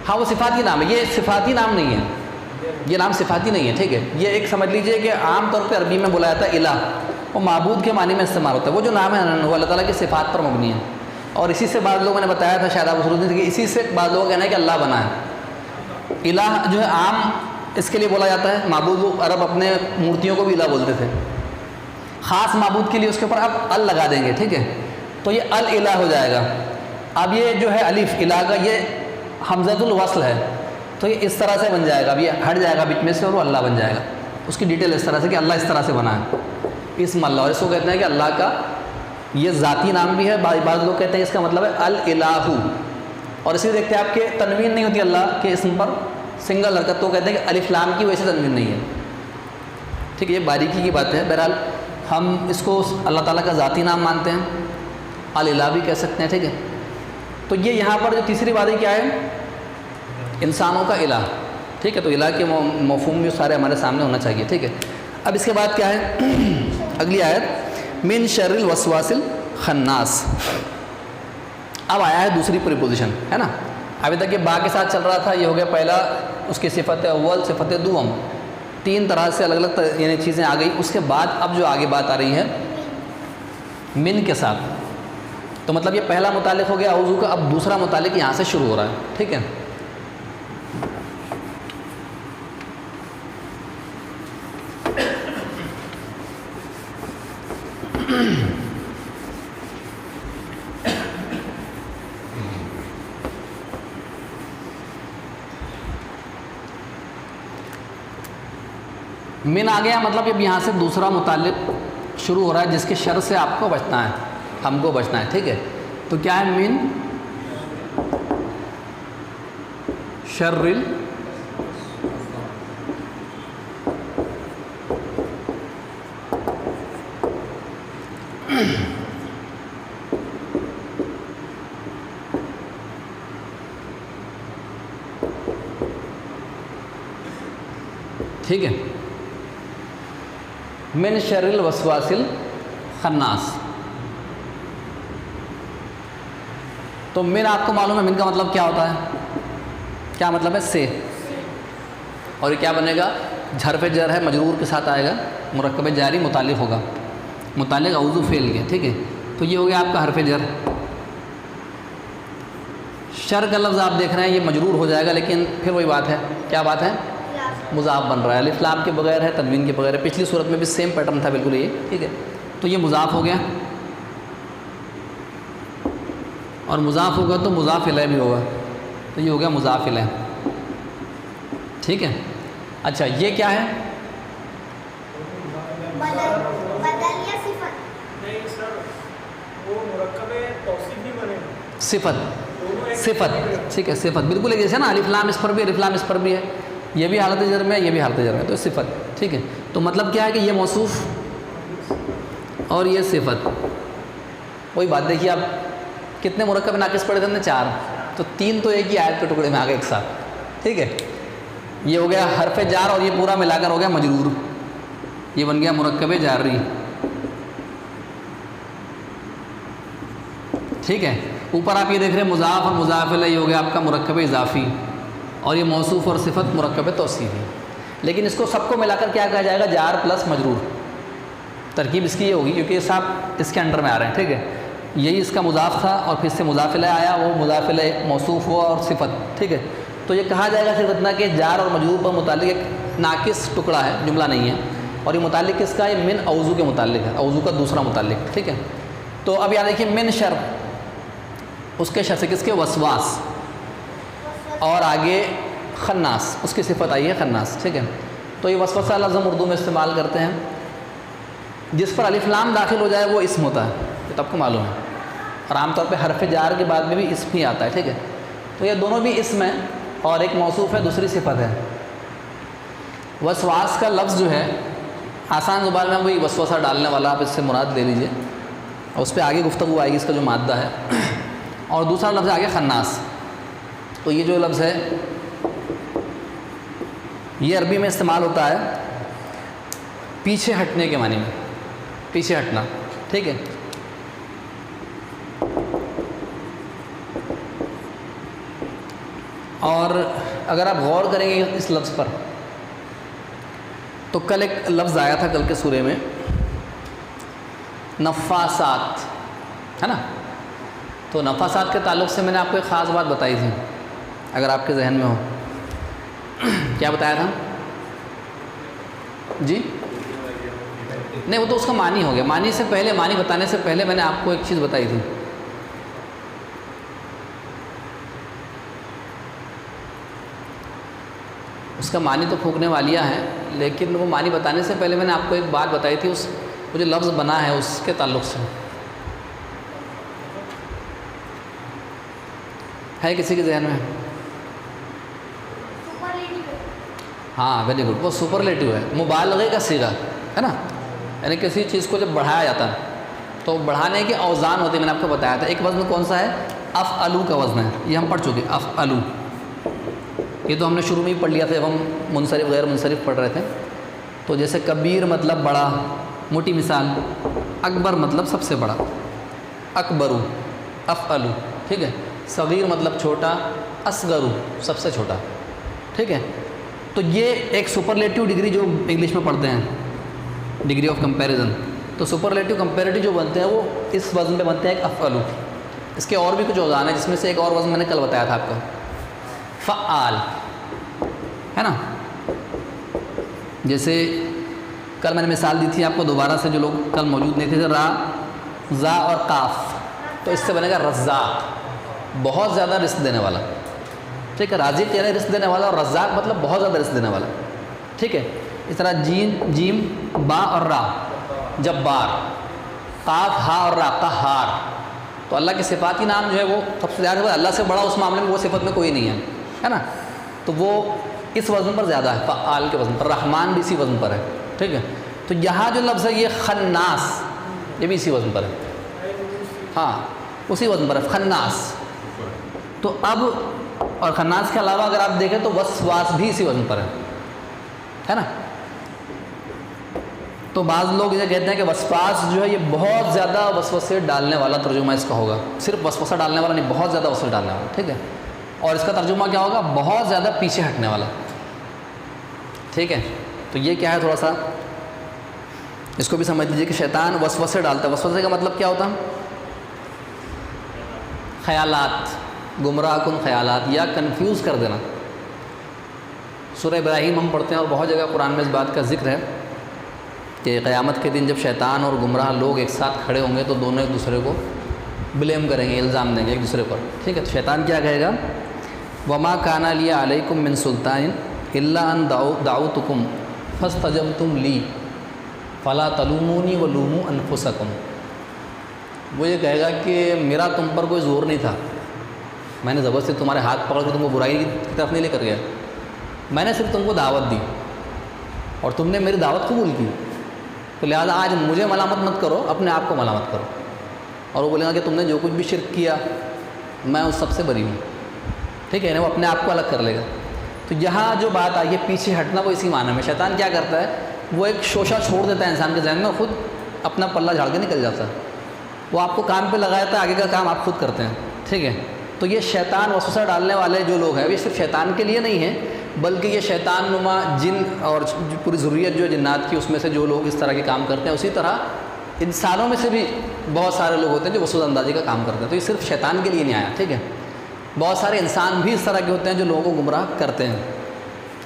ہاں وہ صفاتی نام ہے، یہ صفاتی نام نہیں ہے، یہ نام صفاتی نہیں ہے، ٹھیک ہے۔ یہ ایک سمجھ لیجئے کہ عام طور پہ عربی میں بولا جاتا ہے الہ، وہ معبود کے معنی میں استعمال ہوتا ہے۔ وہ جو نام ہے وہ اللہ تعالیٰ کی صفات پر مبنی ہے، اور اسی سے بعض لوگوں نے بتایا تھا، شاید آپ سنتے تھے کہ اسی سے بعض لوگوں کا کہنا ہے کہ اللہ بنا ہے۔ الہ جو ہے عام اس کے لیے بولا جاتا ہے، معبود وہ عرب اپنے مورتیوں کو بھی الہ بولتے تھے، خاص معبود کے لیے اس کے اوپر آپ ال لگا دیں گے، ٹھیک ہے، تو یہ الہ ہو جائے گا۔ اب یہ جو ہے الف الہ کا یہ حمزۃ الوصل ہے، تو یہ اس طرح سے بن جائے گا، اب یہ ہٹ جائے گا بیچ میں سے اور وہ اللہ بن جائے گا۔ اس کی ڈیٹیل اس طرح سے کہ اللہ اس طرح سے بنا ہے، اسم اللہ، اور اس کو کہتے ہیں کہ اللہ کا یہ ذاتی نام بھی ہے، بعض لوگ کہتے ہیں اس کا مطلب ہے الالہ، اور اسی دیکھتے ہیں آپ کے تنوین نہیں ہوتی اللہ کے اسم پر، سنگل حرکت، تو کہتے ہیں کہ الف لام کی وجہ سے تنوین نہیں ہے، ٹھیک ہے، یہ باریکی کی بات ہے۔ بہرحال ہم اس کو اللہ تعالیٰ کا ذاتی نام مانتے ہیں، الالہ بھی کہہ سکتے ہیں، ٹھیک ہے۔ تو یہ یہاں پر جو تیسری بات ہے کیا ہے؟ انسانوں کا الہ، ٹھیک ہے۔ تو الہ کے مفہوم بھی سارے ہمارے سامنے ہونا چاہیے، ٹھیک ہے۔ اب اس کے بعد کیا ہے؟ اگلی آیت، من شر الوسواس الخناس۔ اب آیا ہے دوسری پریپوزیشن، ہے نا۔ ابھی تک یہ با کے ساتھ چل رہا تھا، یہ ہو گیا پہلا، اس کی صفت اول، صفت دوم، 3 طرح سے الگ الگ یعنی چیزیں آ گئی۔ اس کے بعد اب جو آگے بات آ رہی ہے من کے ساتھ، تو مطلب یہ پہلا متعلق ہو گیا اعوذ کا، اب دوسرا متعلق یہاں سے شروع ہو رہا ہے، ٹھیک ہے۔ من آ گیا، مطلب اب یہاں سے دوسرا متعلق شروع ہو رہا ہے جس کے شر سے آپ کو بچنا ہے، ہم کو بچنا ہے، ٹھیک ہے۔ تو کیا ہے؟ من شر ٹھیک ہے. من شر الوسواس الخناس. تو من آپ کو معلوم ہے من کا مطلب کیا ہوتا ہے؟ کیا مطلب ہے؟ سے. اور یہ کیا بنے گا؟ حرف جر ہے، مجرور کے ساتھ آئے گا، مرکب جاری متعلق ہوگا، متعلق اعوذ فعل کے. ٹھیک ہے، تو یہ ہو گیا آپ کا حرف جر. شر کا لفظ آپ دیکھ رہے ہیں یہ مجرور ہو جائے گا، لیکن پھر وہی بات ہے، کیا بات ہے؟ مضاف بن رہا ہے، الف لام کے بغیر ہے، تنوین کے بغیر ہے. پچھلی صورت میں بھی سیم پیٹرن تھا بالکل یہ. ٹھیک ہے، تو یہ مضاف ہو گیا، اور مضاف ہوگا تو مضاف الیہ بھی ہوگا، تو یہ ہو گیا مضاف الیہ. ٹھیک ہے. اچھا یہ کیا ہے؟ بدل یا صفت؟ نہیں سر، وہ مرکب توصیفی بنے گا. صفت، صفت. ٹھیک ہے، صفت بالکل ایک جیسے نا، الف لام اس پر بھی، الف لام اس پر بھی ہے، یہ بھی حالت جر میں ہے، یہ بھی حالت جر میں ہے، تو صفت. ٹھیک ہے، تو مطلب کیا ہے کہ یہ موصوف اور یہ صفت. وہی بات دیکھیے آپ کتنے مرکب ناقص پڑے تھے ہم نے؟ 4. تو 3 تو ایک ہی آیت کے ٹکڑے میں آ گئے ایک ساتھ. ٹھیک ہے، یہ ہو گیا حرف جار، اور یہ پورا ملا کر ہو گیا مجرور، یہ بن گیا مرکب جاری. ٹھیک ہے، اوپر آپ یہ دیکھ رہے ہیں مضاف اور مضاف الیہ، یہ ہو گیا آپ کا مرکب اضافی، اور یہ موصوف اور صفت مرکب توصیفی. لیکن اس کو سب کو ملا کر کیا کہا جائے گا؟ جار پلس مجرور. ترکیب اس کی یہ ہوگی، کیونکہ یہ سب اس کے انڈر میں آ رہے ہیں. ٹھیک ہے، یہی اس کا مضاف تھا، اور پھر سے مضاف الیہ آیا، وہ مضاف الیہ موصوف ہوا اور صفت. ٹھیک ہے، تو یہ کہا جائے گا صرف اتنا کہ جار اور مجرور پر متعلق ایک ناقص ٹکڑا ہے، جملہ نہیں ہے. اور یہ متعلق کس کا ہے؟ من اوضو کے متعلق ہے، اوضو کا دوسرا متعلق. ٹھیک ہے، تو اب یاد رکھیے من شر، اس کے شر سے کس کے؟ وسواس، اور آگے خناس، اس کی صفت آئی ہے خناس. ٹھیک ہے، تو یہ وسوسہ لفظ ہم اردو میں استعمال کرتے ہیں، جس پر الف لام داخل ہو جائے وہ اسم ہوتا ہے، یہ تو آپ کو معلوم ہے. اور عام طور پہ حرف جار کے بعد میں بھی اسم ہی آتا ہے. ٹھیک ہے، تو یہ دونوں بھی اسم ہیں، اور ایک موصوف ہے، دوسری صفت ہے. وسواس کا لفظ جو ہے آسان زبان میں وہی وسوسہ ڈالنے والا، آپ اس سے مراد لے لیجئے، اور اس پہ آگے گفتگو آئے گی اس کا جو مادہ ہے. اور دوسرا لفظ آگے خناس. تو یہ جو لفظ ہے یہ عربی میں استعمال ہوتا ہے پیچھے ہٹنے کے معنی میں، پیچھے ہٹنا. ٹھیک ہے، اور اگر آپ غور کریں گے اس لفظ پر تو کل ایک لفظ آیا تھا کل کے سورے میں، نفاسات، ہے نا. تو نفاسات کے تعلق سے میں نے آپ کو ایک خاص بات بتائی تھی، اگر آپ کے ذہن میں ہو. کیا بتایا تھا؟ جی نہیں، وہ تو اس کا معنی ہو گیا. معنی سے پہلے، معنی بتانے سے پہلے میں نے آپ کو ایک چیز بتائی تھی. اس کا معنی تو پھونکنے والیاں ہیں، لیکن وہ معنی بتانے سے پہلے میں نے آپ کو ایک بات بتائی تھی، اس وہ جو لفظ بنا ہے اس کے تعلق سے. ہے کسی کے ذہن میں؟ ہاں ویری گڈ، وہ سپرلیٹو ہے، مبالغے کا صیغہ ہے نا. یعنی کسی چیز کو جب بڑھایا جاتا ہے تو بڑھانے کے اوزان ہوتے ہیں. میں نے آپ کو بتایا تھا ایک وزن کون سا ہے؟ افعلو کا وزن ہے، یہ ہم پڑھ چکے. افعلو یہ تو ہم نے شروع میں ہی پڑھ لیا تھا جب ہم منصرف غیر منصرف پڑھ رہے تھے. تو جیسے کبیر مطلب بڑا، موٹی مثال. اکبر مطلب سب سے بڑا، اکبرو، افعلو. ٹھیک ہے، صغیر مطلب چھوٹا، اصغرو سب سے چھوٹا. ٹھیک ہے، تو یہ ایک سپرلیٹیو ڈگری جو انگلش میں پڑھتے ہیں، ڈگری آف کمپیریزن. تو سپرلیٹیو کمپیریٹیو جو بنتے ہیں وہ اس وزن پہ بنتے ہیں، ایک افعلو. اس کے اور بھی کچھ اوزان ہیں، جس میں سے ایک اور وزن میں نے کل بتایا تھا آپ کو، فعال، ہے نا. جیسے کل میں نے مثال دی تھی آپ کو، دوبارہ سے جو لوگ کل موجود نہیں تھے، را، زا اور قاف، تو اس سے بنے گا رزاق، بہت زیادہ رزق دینے والا. ٹھیک ہے، رازق یعنی رزق دینے والا، اور رزاق مطلب بہت زیادہ رزق دینے والا. ٹھیک ہے، اس طرح جیم با اور را، جبار. قاف ہا اور را، قہار. تو اللہ کے صفاتی نام جو ہے وہ سب سے زیادہ، اللہ سے بڑا اس معاملے میں وہ صفت میں کوئی نہیں ہے نا. تو وہ اس وزن پر زیادہ ہے، فعال کے وزن پر. رحمان بھی اسی وزن پر ہے. ٹھیک ہے، تو یہاں جو لفظ ہے یہ خناس، یہ بھی اسی وزن پر ہے. ہاں اسی وزن پر ہے، خناس. تو اب اور خناس کے علاوہ اگر آپ دیکھیں تو وسواس بھی اسی وزن پر ہے. ہے نا. تو بعض لوگ یہ کہتے ہیں کہ وسواس جو ہے یہ بہت زیادہ وسوسے ڈالنے والا ترجمہ اس کا ہوگا. صرف وسوسہ ڈالنے والا نہیں، بہت زیادہ وسوسہ ڈالنے والا. ٹھیک ہے. اور اس کا ترجمہ کیا ہوگا؟ بہت زیادہ پیچھے ہٹنے والا. ٹھیک ہے. تو یہ کیا ہے، تھوڑا سا اس کو بھی سمجھ لیجیے کہ شیطان وسوسے ڈالتا ہے. وسوسے کا مطلب کیا ہوتا ہے؟ خیالات، گمراہ کن خیالات یا کنفیوز کر دینا. سورہ ابراہیم ہم پڑھتے ہیں اور بہت جگہ قرآن میں اس بات کا ذکر ہے کہ قیامت کے دن جب شیطان اور گمراہ لوگ ایک ساتھ کھڑے ہوں گے تو دونوں ایک دوسرے کو بلیم کریں گے، الزام دیں گے ایک دوسرے پر. ٹھیک ہے. تو شیطان کیا کہے گا؟ وما کان لی علیکم من سلطان الا ان دعوتکم فاستجبتم لی فلا تلومونی ولوموا انفسکم. وہ یہ کہے گا کہ میرا تم پر کوئی زور نہیں تھا، میں نے زبردستی تمہارے ہاتھ پکڑ کے تم کو برائی کی طرف نہیں لے کر گیا، میں نے صرف تم کو دعوت دی اور تم نے میری دعوت قبول کی، تو لہٰذا آج مجھے ملامت مت کرو، اپنے آپ کو ملامت کرو. اور وہ بولے گا کہ تم نے جو کچھ بھی شرک کیا میں اس سب سے بری ہوں. ٹھیک ہے نا. وہ اپنے آپ کو الگ کر لے گا. تو یہاں جو بات آئی ہے پیچھے ہٹنا، وہ اسی معنی میں شیطان کیا کرتا ہے، وہ ایک شوشہ چھوڑ دیتا ہے انسان کے ذہن میں، خود اپنا پلہ جھاڑ کے نکل جاتا ہے. وہ آپ کو کام پہ لگا دیتا ہے، آگے کا کام آپ خود کرتے ہیں. ٹھیک ہے. تو یہ شیطان وسوسہ ڈالنے والے جو لوگ ہیں یہ صرف شیطان کے لیے نہیں ہیں، بلکہ یہ شیطان نما جن اور پوری ضروریت جو جنات کی، اس میں سے جو لوگ اس طرح کے کام کرتے ہیں، اسی طرح انسانوں میں سے بھی بہت سارے لوگ ہوتے ہیں جو وسوسہ اندازی کا کام کرتے ہیں. تو یہ صرف شیطان کے لیے نہیں آیا. ٹھیک ہے. بہت سارے انسان بھی اس طرح کے ہوتے ہیں جو لوگوں کو گمراہ کرتے ہیں،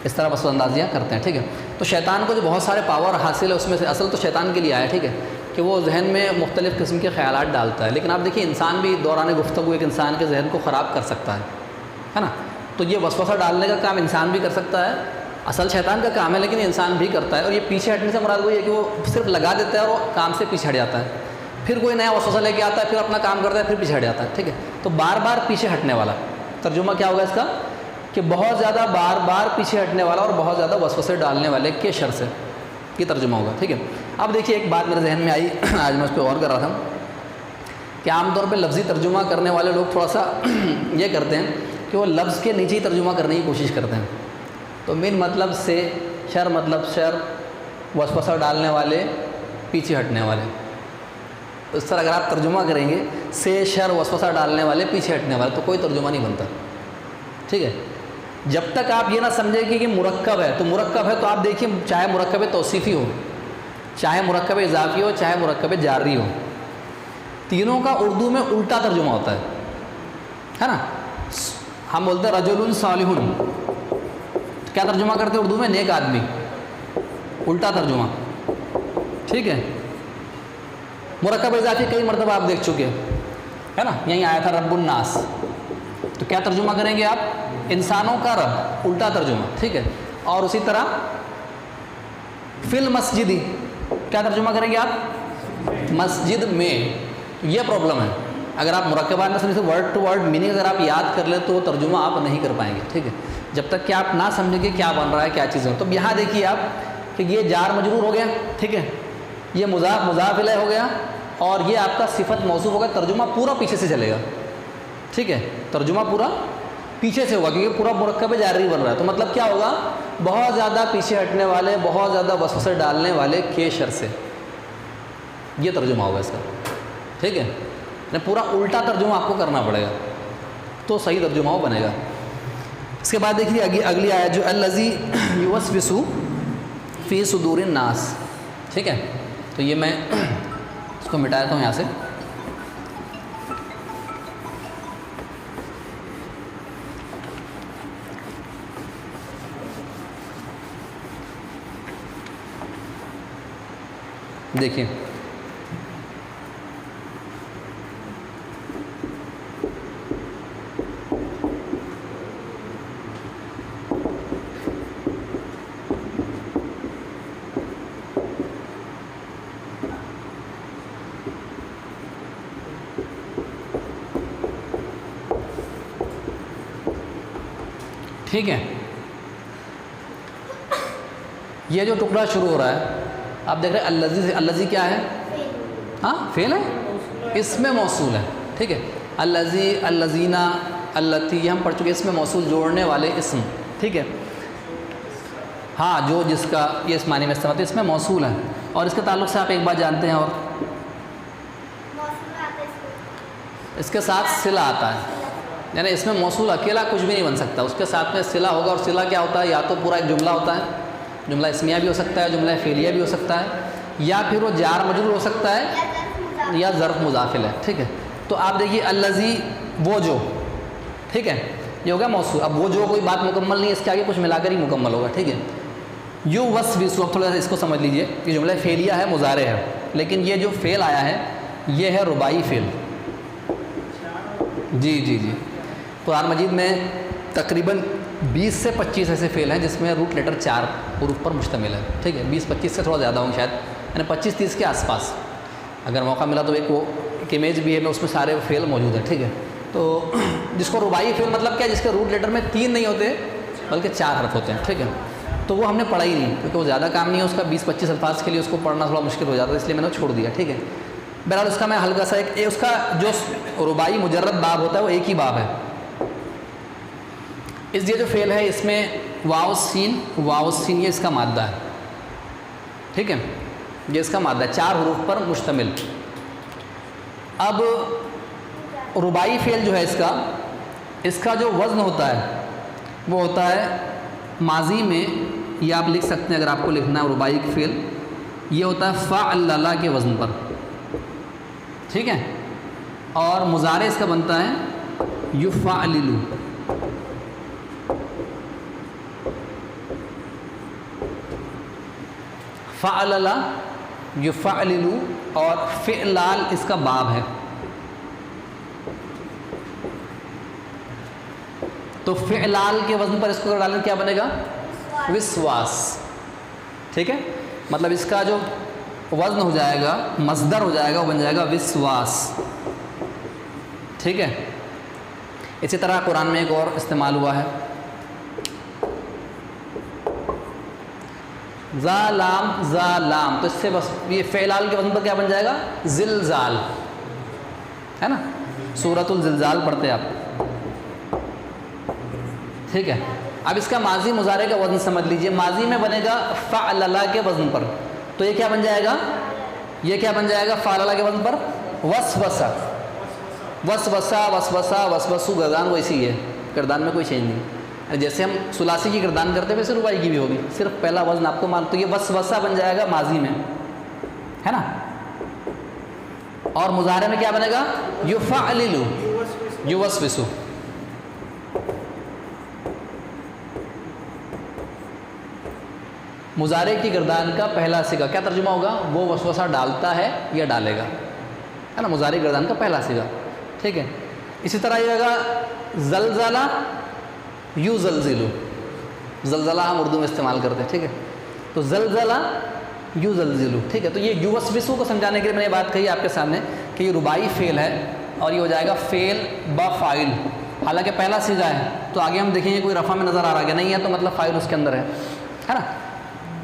اس طرح وسوسہ اندازیاں کرتے ہیں. ٹھیک ہے. تو شیطان کو جو بہت سارے پاور حاصل ہے اس میں سے اصل تو شیطان کے لیے آیا. ٹھیک ہے. کہ وہ ذہن میں مختلف قسم کے خیالات ڈالتا ہے. لیکن آپ دیکھیے انسان بھی دوران گفتگو ایک انسان کے ذہن کو خراب کر سکتا ہے نا. تو یہ وسوسہ ڈالنے کا کام انسان بھی کر سکتا ہے، اصل شیطان کا کام ہے، لیکن انسان بھی کرتا ہے. اور یہ پیچھے ہٹنے سے مراد وہی ہے کہ وہ صرف لگا دیتا ہے اور وہ کام سے پیچھے ہٹ جاتا ہے، پھر کوئی نیا وسوسہ لے کے آتا ہے، پھر اپنا کام کرتا ہے، پھر پیچھے ہٹ جاتا ہے. ٹھیک ہے. تو بار بار پیچھے ہٹنے والا ترجمہ کیا ہوگا اس کا؟ کہ بہت زیادہ بار بار پیچھے ہٹنے والا اور بہت زیادہ وسوسے ڈالنے والے کے شر سے یہ ترجمہ ہوگا. ٹھیک ہے. اب دیکھیے ایک بات میرے ذہن میں آئی، آج میں اس پہ غور کر رہا تھا کہ عام طور پہ لفظی ترجمہ کرنے والے لوگ تھوڑا سا یہ کرتے ہیں کہ وہ لفظ کے نیچے ہی ترجمہ کرنے کی کوشش کرتے ہیں. تو من مطلب سے، شر مطلب شر، وسوسہ ڈالنے والے، پیچھے ہٹنے والے. اس طرح اگر آپ ترجمہ کریں گے سے شر وسوسہ ڈالنے والے پیچھے ہٹنے والے تو کوئی ترجمہ نہیں بنتا. ٹھیک ہے. جب تک آپ یہ نہ سمجھیں کہ یہ مرکب ہے، تو مرکب ہے تو آپ دیکھیے چاہے مرکب توصیفی ہو، چاہے مرکب اضافی ہو، چاہے مرکب جاری ہو، تینوں کا اردو میں الٹا ترجمہ ہوتا ہے نا. ہم بولتے ہیں رجل صالح، کیا ترجمہ کرتے ہیں اردو میں؟ نیک آدمی. الٹا ترجمہ. ٹھیک ہے. مرکب اضافی کئی مرتبہ آپ دیکھ چکے ہے نا. یہیں آیا تھا رب الناس، تو کیا ترجمہ کریں گے آپ؟ انسانوں کا رب، الٹا ترجمہ. ٹھیک ہے. اور اسی طرح فی المسجدی، کیا ترجمہ کریں گے آپ؟ مسجد میں. یہ پرابلم ہے. اگر آپ مرکبات میں سمجھے ورڈ ٹو ورڈ میننگ اگر آپ یاد کر لیں تو وہ ترجمہ آپ نہیں کر پائیں گے. ٹھیک ہے. جب تک کہ آپ نہ سمجھیں گے کیا بن رہا ہے، کیا چیزیں. تو یہاں دیکھیے آپ کہ یہ جار مجرور ہو گیا. ٹھیک ہے. یہ مضاف مضاف الیہ ہو گیا اور یہ آپ کا صفت موصوف ہوگا. ترجمہ پورا پیچھے سے چلے گا. ٹھیک ہے. ترجمہ پورا پیچھے سے ہوگا کیونکہ پورا مرکب جاری بن رہا ہے. تو مطلب کیا ہوگا؟ بہت زیادہ پیچھے ہٹنے والے، بہت زیادہ وسوسے ڈالنے والے کے شر سے. یہ ترجمہ ہوگا اس کا. ٹھیک ہے. پورا الٹا ترجمہ آپ کو کرنا پڑے گا تو صحیح ترجمہ وہ بنے گا. اس کے بعد دیکھیے اگلی آیت جو الذی یوسوس فی صدور الناس. ٹھیک ہے. تو یہ میں اس کو مٹا دیتا ہوں یہاں سے. دیکھیے ٹھیک ہے. یہ جو ٹکڑا شروع ہو رہا ہے آپ دیکھ رہے ہیں الذی سے. الذی کیا ہے؟ ہاں فعل ہے، اس میں موصول ہے. ٹھیک ہے. الذی، الذین، اللتی، یہ ہم پڑھ چکے. اس میں موصول جوڑنے والے اسم. ٹھیک ہے. ہاں جو جس کا یہ اس معنی میں استعمال ہوتا ہے، اس میں موصول ہے. اور اس کے تعلق سے آپ ایک بات جانتے ہیں، اور موصول آتا ہے اس کو. اس کے ساتھ صلہ آتا ہے. یعنی اس میں موصول اکیلا کچھ بھی نہیں بن سکتا، اس کے ساتھ میں صلہ ہوگا. اور صلہ کیا ہوتا ہے؟ یا تو پورا ایک جملہ ہوتا ہے، جملہ اسمیہ بھی ہو سکتا ہے، جملہ فعلیہ بھی ہو سکتا ہے، یا پھر وہ جار مجرور ہو سکتا ہے، یا ظرف مضاف. یا ظرف مضافل ہے. ٹھیک ہے، تو آپ دیکھیے الذی، وہ جو، ٹھیک ہے، یہ ہوگا موصول. اب وہ جو کوئی بات مکمل نہیں ہے، اس کے آگے کچھ ملا کر ہی مکمل ہوگا. ٹھیک ہے، یو وسوسو. اب تھوڑا سا اس کو سمجھ لیجئے کہ جملہ فعلیہ ہے، مضارع ہے، لیکن یہ جو فعل آیا ہے یہ ہے رباعی فعل. جی جی جی. قرآن مجید میں تقریباً 20 سے 25 ایسے فعل ہیں جس میں روٹ لیٹر 4 حروف پر مشتمل ہے. ٹھیک ہے، 20-25 سے تھوڑا زیادہ ہوں شاید، یعنی 25-30 کے آس پاس. اگر موقع ملا تو ایک وہ ایک امیج بھی ہے، میں اس میں سارے فعل موجود ہیں. ٹھیک ہے، تو جس کو رباعی فعل مطلب کیا، جس کے روٹ لیٹر میں 3 نہیں ہوتے بلکہ 4 حرف ہوتے ہیں. ٹھیک ہے، تو وہ ہم نے پڑھا ہی نہیں کیونکہ وہ زیادہ کام نہیں ہے اس کا. 20-25 الفاظ کے لیے اس کو پڑھنا تھوڑا مشکل ہو جاتا ہے، اس لیے میں نے چھوڑ دیا. ٹھیک ہے، بہرحال اس کا میں ہلکا سا ایک اس کا جو رباعی مجرد باب ہوتا ہے وہ ایک ہی باب ہے. اس یہ جو فعل ہے اس میں واو سین یہ اس کا مادہ ہے. ٹھیک ہے، یہ اس کا مادہ ہے، 4 حروف پر مشتمل. اب رباعی فعل جو ہے اس کا جو وزن ہوتا ہے وہ ہوتا ہے ماضی میں، یہ آپ لکھ سکتے ہیں اگر آپ کو لکھنا ہے رباعی فعل، یہ ہوتا ہے فعلل کے وزن پر. ٹھیک ہے، اور مضارع اس کا بنتا ہے یفعلل. فعلل یفعلل، اور فعلال اس کا باب ہے. تو فعلال کے وزن پر اس کو ڈالیں کیا بنے گا؟ وسواس. ٹھیک ہے، مطلب اس کا جو وزن ہو جائے گا، مصدر ہو جائے گا، وہ بن جائے گا وسواس. ٹھیک ہے، اسی طرح قرآن میں ایک اور استعمال ہوا ہے، زالام. تو اس سے بس یہ فعلال کے وزن پر کیا بن جائے گا؟ زلزال. ہے نا، سورۃ الزلزال پڑھتے آپ. ٹھیک ہے، اب اس کا ماضی مضارع کا وزن سمجھ لیجئے. ماضی میں بنے گا فعللا کے وزن پر، تو یہ کیا بن جائے گا؟ یہ کیا بن جائے گا فعللا کے وزن پر؟ وسوسہ. وسوسو. گردان ویسی ہے، گردان میں کوئی چینج نہیں. جیسے ہم ثلاثی کی گردان کرتے ہیں ویسے رباعی کی بھی ہوگی، صرف پہلا وزن آپ کو مان. تو یہ وسوسہ بن جائے گا ماضی میں، ہے نا. اور مضارع میں کیا بنے گا؟ یفعلل، یوسوسو. مضارع کی گردان کا پہلا صیغہ کیا ترجمہ ہوگا؟ وہ وسوسہ ڈالتا ہے یا ڈالے گا، ہے نا، مضارع گردان کا پہلا صیغہ. ٹھیک ہے، اسی طرح یہ ہوگا زلزلہ یزلزلو. زلزلہ ہم اردو میں استعمال کرتے ہیں. ٹھیک ہے، تو زلزلہ یزلزلو. ٹھیک ہے، تو یہ یوسوسو کو سمجھانے کے لیے میں نے بات کہی آپ کے سامنے کہ یہ رباعی فعل ہے اور یہ ہو جائے گا فعل با فاعل. حالانکہ پہلا صیغہ ہے تو آگے ہم دیکھیں گے کوئی رفع میں نظر آ رہا ہے نہیں ہے تو مطلب فاعل اس کے اندر ہے نا.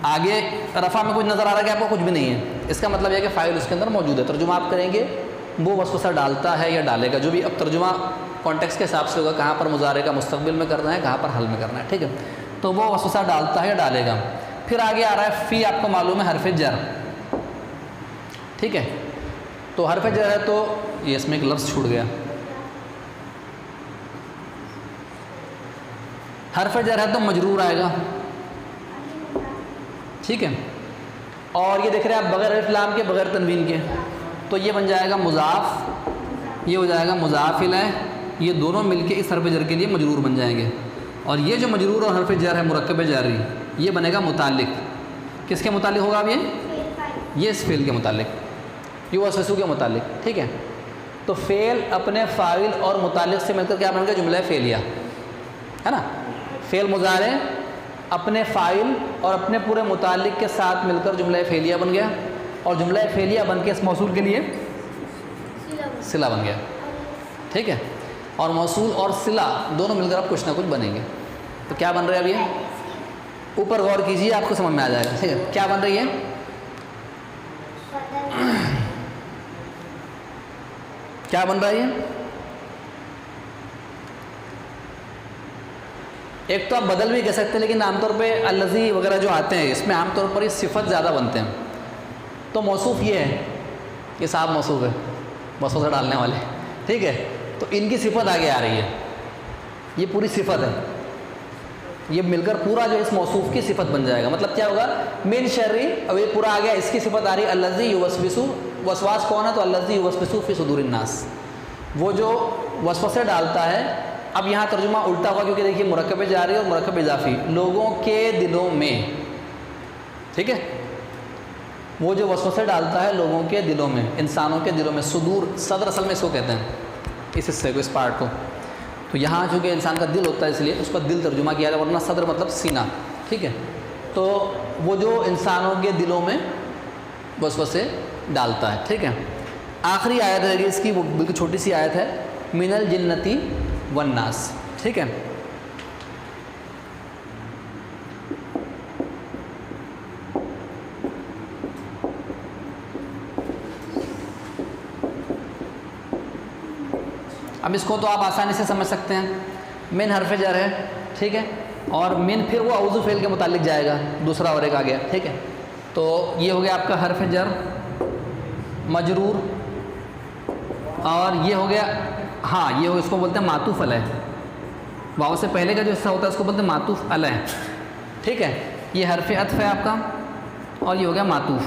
آگے رفع میں کچھ نظر آ رہا ہے کہ آپ کو کچھ بھی نہیں ہے، اس کا مطلب یہ ہے کہ فاعل اس کے اندر موجود ہے. ترجمہ آپ کریں گے وہ وسوسہ ڈالتا ہے یا ڈالے گا، جو بھی. اب ترجمہ کانٹیکس کے حساب سے ہوگا، کہاں پر مضارع کا مستقبل میں کرنا ہے، کہاں پر حال میں کرنا ہے. ٹھیک ہے، تو وہ وسوسہ ڈالتا ہے یا ڈالے گا. پھر آگے آ رہا ہے فی. آپ کو معلوم ہے حرف جر. ٹھیک ہے، تو حرف جر ہے تو یہ اس میں ایک لفظ چھوٹ گیا. حرف جر ہے تو مجرور آئے گا. ٹھیک ہے، اور یہ دیکھ رہے ہیں آپ بغیر الف لام کے، بغیر تنوین کے، تو یہ بن جائے گا مضاف، یہ ہو جائے گا مضاف الیہ. یہ دونوں مل کے اس حرف جر کے لیے مجرور بن جائیں گے. اور یہ جو مجرور اور حرف جر ہے مرکب جاری، یہ بنے گا متعلق. کس کے متعلق ہوگا اب یہ اس فعل کے متعلق، یوسوسو کے متعلق. ٹھیک ہے، تو فعل اپنے فاعل اور متعلق سے مل کر کیا بن گیا؟ جملہ فعلیہ، ہے نا. فعل مضارع اپنے فاعل اور اپنے پورے متعلق کے ساتھ مل کر جملہ فعلیہ بن گیا، اور جملہ فعلیہ بن کے اس موصول کے لیے صلہ بن گیا. ٹھیک ہے، اور موصول اور صلہ دونوں مل کر اب کچھ نہ کچھ بنیں گے. تو کیا بن رہا ہے اب یہ؟ اوپر غور کیجیے، آپ کو سمجھ میں آ جائے گا. ٹھیک ہے، کیا بن رہی ہے؟ کیا بن رہا ہے یہ؟ ایک تو آپ بدل بھی کہہ سکتے ہیں، لیکن عام طور پہ الذی وغیرہ جو آتے ہیں اس میں عام طور پر یہ صفت زیادہ بنتے ہیں. تو موصوف یہ ہے، یہ صاحب موصوف ہے، وسوسہ ڈالنے والے، ٹھیک ہے. تو ان کی صفت آگے آ رہی ہے، یہ پوری صفت ہے، یہ مل کر پورا جو اس موصوف کی صفت بن جائے گا. مطلب کیا ہوگا؟ من شرری، اب یہ پورا آ گیا، اس کی صفت آ رہی ہے الذی یوسوس. وسواس کون ہے؟ تو الذی یوسوس فی صدور الناس، وہ جو وسوسے ڈالتا ہے. اب یہاں ترجمہ الٹا ہوا کیونکہ دیکھیے مرکب جاری اور مرکب اضافی، لوگوں کے دلوں میں، ٹھیک ہے، وہ جو وسوسے ڈالتا ہے لوگوں کے دلوں میں، انسانوں کے دلوں میں. صدور، صدر اصل میں اس کو کہتے ہیں، اس حصے کو، اس پارٹ کو. تو یہاں چونکہ انسان کا دل ہوتا ہے اس لیے اس کا دل ترجمہ کیا جائے، ورنہ صدر مطلب سینہ، ٹھیک ہے. تو وہ جو انسانوں کے دلوں میں وسوسے ڈالتا ہے، ٹھیک ہے. آخری آیت ہے اس کی، وہ بالکل چھوٹی سی آیت ہے، من الجنتی والناس، ٹھیک ہے. اب اس کو تو آپ آسانی سے سمجھ سکتے ہیں، من حرف جر ہے، ٹھیک ہے، اور من پھر وہ اعوذ فعل کے متعلق جائے گا، دوسرا اور ایک آ گیا، ٹھیک ہے. تو یہ ہو گیا آپ کا حرف جر مجرور، اور یہ ہو گیا، ہاں یہ اس کو بولتے ہیں معطوف علیہ، واو سے پہلے کا جو حصہ ہوتا ہے اس کو بولتے ہیں معطوف علیہ، ٹھیک ہے. یہ حرف عطف ہے آپ کا، اور یہ ہو گیا معطوف.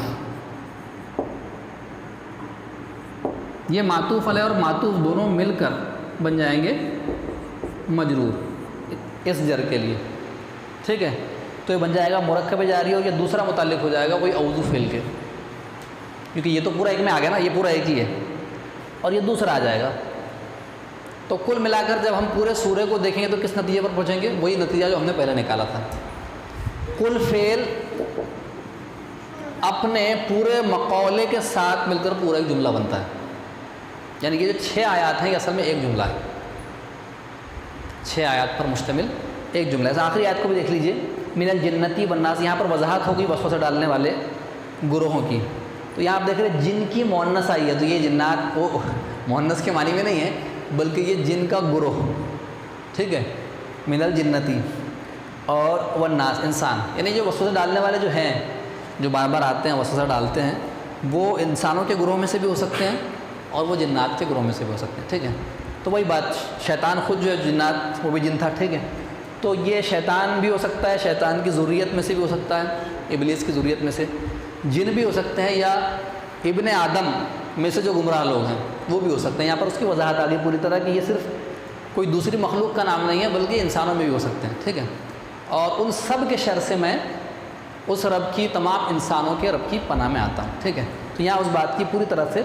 یہ معطوف علیہ اور معطوف دونوں مل کر بن جائیں گے مجرور اس جر کے لیے، ٹھیک ہے. تو یہ بن جائے گا مرکب جاری، اور یہ دوسرا متعلق ہو جائے گا کوئی اعوذ فعل کے، کیونکہ یہ تو پورا ایک میں آ گیا نا، یہ پورا ایک ہی ہے، اور یہ دوسرا آ جائے گا. تو کل ملا کر جب ہم پورے سورے کو دیکھیں گے تو کس نتیجے پر پہنچیں گے؟ وہی نتیجہ جو ہم نے پہلے نکالا تھا. کل فعل اپنے پورے مقولے کے ساتھ مل کر پورا ایک جملہ بنتا ہے، یعنی یہ جو 6 آیات ہیں یہ اصل میں ایک جملہ ہے، 6 آیات پر مشتمل ایک جملہ ہے. آخری آیت کو بھی دیکھ لیجئے، من الجنتی والناس، یہاں پر وضاحت ہوگی وسوسہ ڈالنے والے گروہوں کی. تو یہاں آپ دیکھ رہے ہیں جن کی مؤنث آئی ہے، تو یہ جنات وہ مؤنث کے معنی میں نہیں ہے، بلکہ یہ جن کا گروہ، ٹھیک ہے. من الجنتی اور والناس، انسان، یعنی جو وسوسہ ڈالنے والے جو ہیں، جو بار بار آتے ہیں وسوسہ ڈالتے ہیں، وہ انسانوں کے گروہ میں سے بھی ہو سکتے ہیں اور وہ جنات کے گروہ میں سے بھی ہو سکتے ہیں، ٹھیک ہے. تو وہی بات، شیطان خود جو ہے جنات، وہ بھی جن تھا، ٹھیک ہے. تو یہ شیطان بھی ہو سکتا ہے، شیطان کی ذریت میں سے بھی ہو سکتا ہے، ابلیس کی ذریت میں سے. جن بھی ہو سکتے ہیں، یا ابن آدم میں سے جو گمراہ لوگ ہیں وہ بھی ہو سکتے ہیں. یہاں پر اس کی وضاحت آ گئی پوری طرح کہ یہ صرف کوئی دوسری مخلوق کا نام نہیں ہے، بلکہ انسانوں میں بھی ہو سکتے ہیں، ٹھیک ہے. اور ان سب کے شر سے میں اس رب کی، تمام انسانوں کے رب کی پناہ میں آتا ہوں، ٹھیک ہے. تو یہاں اس بات کی پوری طرح سے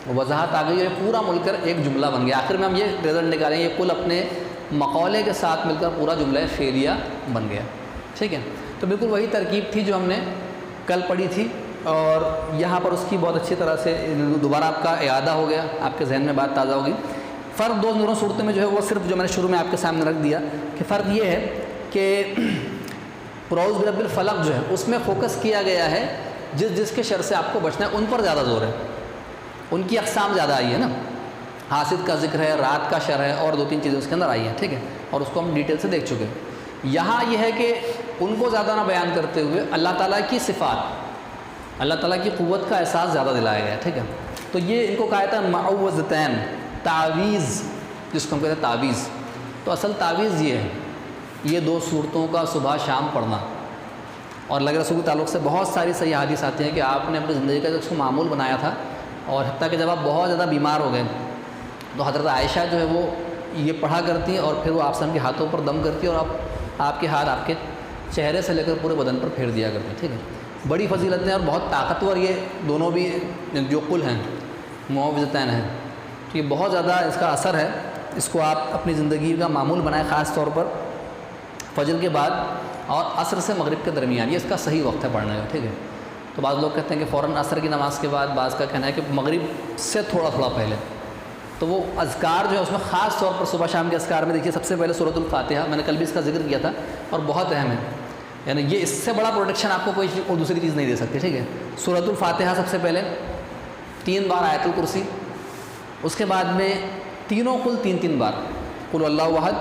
وضاحت آ گئی، اور پورا مل کر ایک جملہ بن گیا. آخر میں ہم یہ رزلٹ نکالیں، یہ کل اپنے مقولے کے ساتھ مل کر پورا جملہ فعلیہ بن گیا، ٹھیک ہے. تو بالکل وہی ترکیب تھی جو ہم نے کل پڑھی تھی، اور یہاں پر اس کی بہت اچھی طرح سے دوبارہ آپ کا اعادہ ہو گیا، آپ کے ذہن میں بات تازہ ہوگی. فرق دونوں صورتوں میں جو ہے وہ صرف جو میں نے شروع میں آپ کے سامنے رکھ دیا کہ فرق یہ ہے کہ اعوذ برب الفلق جو ہے اس میں فوکس کیا گیا ہے جس کے شر سے آپ کو بچنا ہے، ان پر زیادہ زور ہے، ان کی اقسام زیادہ آئی ہے نا. حاسد کا ذکر ہے، رات کا شر ہے، اور 2-3 چیزیں اس کے اندر آئی ہیں، ٹھیک ہے، اور اس کو ہم ڈیٹیل سے دیکھ چکے ہیں. یہاں یہ ہے کہ ان کو زیادہ نہ بیان کرتے ہوئے اللہ تعالیٰ کی صفات، اللہ تعالیٰ کی قوت کا احساس زیادہ دلایا گیا ہے، ٹھیک ہے. تو یہ ان کو کہا تھا معوذتین، تعویذ، جس کو ہم کہتے ہیں تعویذ. تو اصل تعویذ یہ ہے، یہ 2 صورتوں کا صبح شام پڑھنا. اور اللہ کے رسول کے تعلق سے بہت ساری صحیح حدیث آتی ہیں کہ آپ نے اپنی زندگی کا اس کو معمول بنایا تھا، اور حتیٰ کہ جب آپ بہت زیادہ بیمار ہو گئے تو حضرت عائشہ جو ہے وہ یہ پڑھا کرتی ہیں، اور پھر وہ آپ سے ان کے ہاتھوں پر دم کرتی ہیں، اور آپ کے ہاتھ آپ کے چہرے سے لے کر پورے بدن پر پھیر دیا کرتے ہیں، ٹھیک ہے. بڑی فضیلتیں اور بہت طاقتور یہ دونوں بھی جو قل ہیں، معوذتین ہیں. تو یہ بہت زیادہ اس کا اثر ہے، اس کو آپ اپنی زندگی کا معمول بنائیں، خاص طور پر فجر کے بعد اور عصر سے مغرب کے درمیان، یہ اس کا صحیح وقت ہے پڑھنے کا، ٹھیک ہے. تو بعض لوگ کہتے ہیں کہ فوراً عصر کی نماز کے بعد، بعض کا کہنا ہے کہ مغرب سے تھوڑا پہلے. تو وہ اذکار جو ہے اس میں خاص طور پر صبح شام کے اذکار میں دیکھیے، سب سے پہلے سورۃ الفاتحہ، میں نے کل بھی اس کا ذکر کیا تھا، اور بہت اہم ہے، یعنی یہ اس سے بڑا پروٹیکشن آپ کو کوئی دوسری چیز نہیں دے سکتی، ٹھیک ہے. سورۃ الفاتحہ سب سے پہلے 3 بار آیت الکرسی، اس کے بعد میں تینوں قل 3 بار، قل اللہ احد،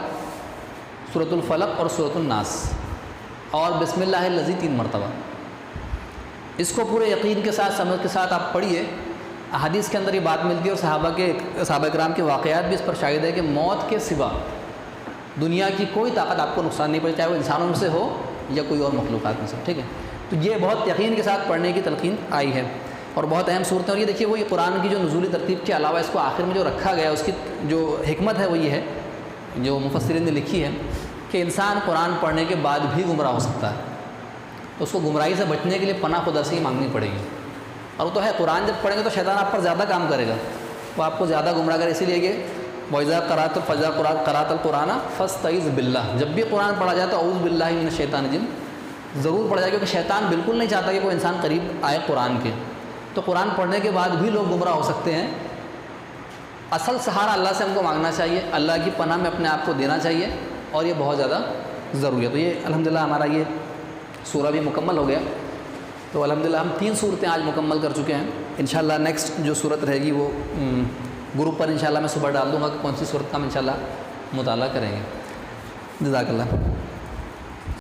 سورۃ الفلق اور سورۃ الناس، اور بسم اللہ الذی 3 مرتبہ۔ اس کو پورے یقین کے ساتھ سمجھ کے ساتھ آپ پڑھیے۔ احادیث کے اندر یہ بات ملتی ہے، اور صحابہ کرام کے واقعات بھی اس پر شاہد ہے کہ موت کے سوا دنیا کی کوئی طاقت آپ کو نقصان نہیں پہنچے، چاہے وہ انسانوں میں سے ہو یا کوئی اور مخلوقات میں سے، ٹھیک ہے۔ تو یہ بہت یقین کے ساتھ پڑھنے کی تلقین آئی ہے، اور بہت اہم صورتیں۔ اور یہ دیکھیے، وہ یہ قرآن کی جو نزولی ترتیب کے علاوہ اس کو آخر میں جو رکھا گیا، اس کی جو حکمت ہے وہ یہ ہے، جو مفسرین نے لکھی ہے، کہ انسان قرآن پڑھنے کے بعد بھی گمراہ ہو سکتا ہے، تو اس کو گمراہی سے بچنے کے لیے پناہ خدا سے ہی مانگنی پڑے گی۔ اور وہ تو ہے، قرآن جب پڑھیں گے تو شیطان آپ پر زیادہ کام کرے گا، وہ آپ کو زیادہ گمراہ کرے، اسی لیے کہ وَإِذَا قَرَأْتَ الْقُرْآنَ فَاسْتَعِذْ بِاللَّهِ، جب بھی قرآن پڑھا جائے تو اعوذ باللہ من الشیطان الرجیم ضرور پڑھا جائے، کیونکہ شیطان بالکل نہیں چاہتا کہ کوئی انسان قریب آئے قرآن کے۔ تو قرآن پڑھنے کے بعد بھی لوگ گمراہ ہو سکتے ہیں۔ اصل سہارا اللہ سے ہم کو مانگنا چاہیے، اللہ کی پناہ میں اپنے آپ کو دینا چاہیے، اور یہ بہت زیادہ ضروری ہے۔ تو یہ الحمدللہ ہمارا یہ سورہ بھی مکمل ہو گیا۔ تو الحمدللہ ہم 3 صورتیں آج مکمل کر چکے ہیں۔ انشاءاللہ نیکسٹ جو صورت رہے گی وہ گروپ پر انشاءاللہ میں صبح ڈال دوں گا کہ کون سی صورت کا ہم انشاءاللہ مطالعہ کریں گے۔ جزاک اللہ۔